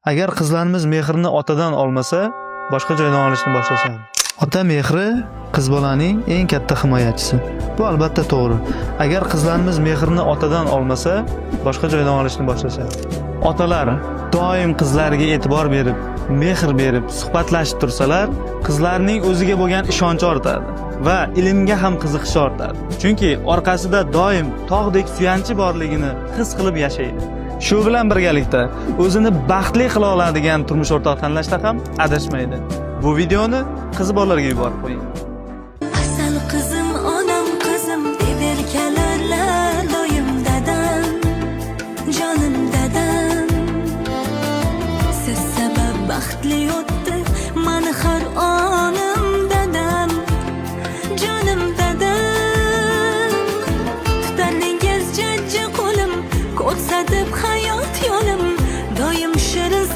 Agar qizlarimiz mehrini otadan olmasa, boshqa joydan olishni boshlashadi. Ota mehri qiz bolaning eng katta himoyachisi. Bu albatta to'g'ri. Agar qizlarimiz mehrini otadan olmasa, boshqa joydan olishni boshlashadi. Otalar doim qizlariga e'tibor berib, mehr berib, suhbatlashib tursalar, qizlarning o'ziga bo'lgan ishonchi ortadi va ilmga ham qiziqishi ortadi. Chunki orqasida doim tog'dek suyanchi borligini his qilib yashaydi. Shu bilan birgalikda o'zini baxtli qila oladigan turmush o'rtoq tanlashda ham adashmaydi. Bu videoni qiz bolalarga yuborib qo'ying. Asal qizim, onam qizim deb erkalarlar doim dadam, jonim dadam. Siz sabab baxtli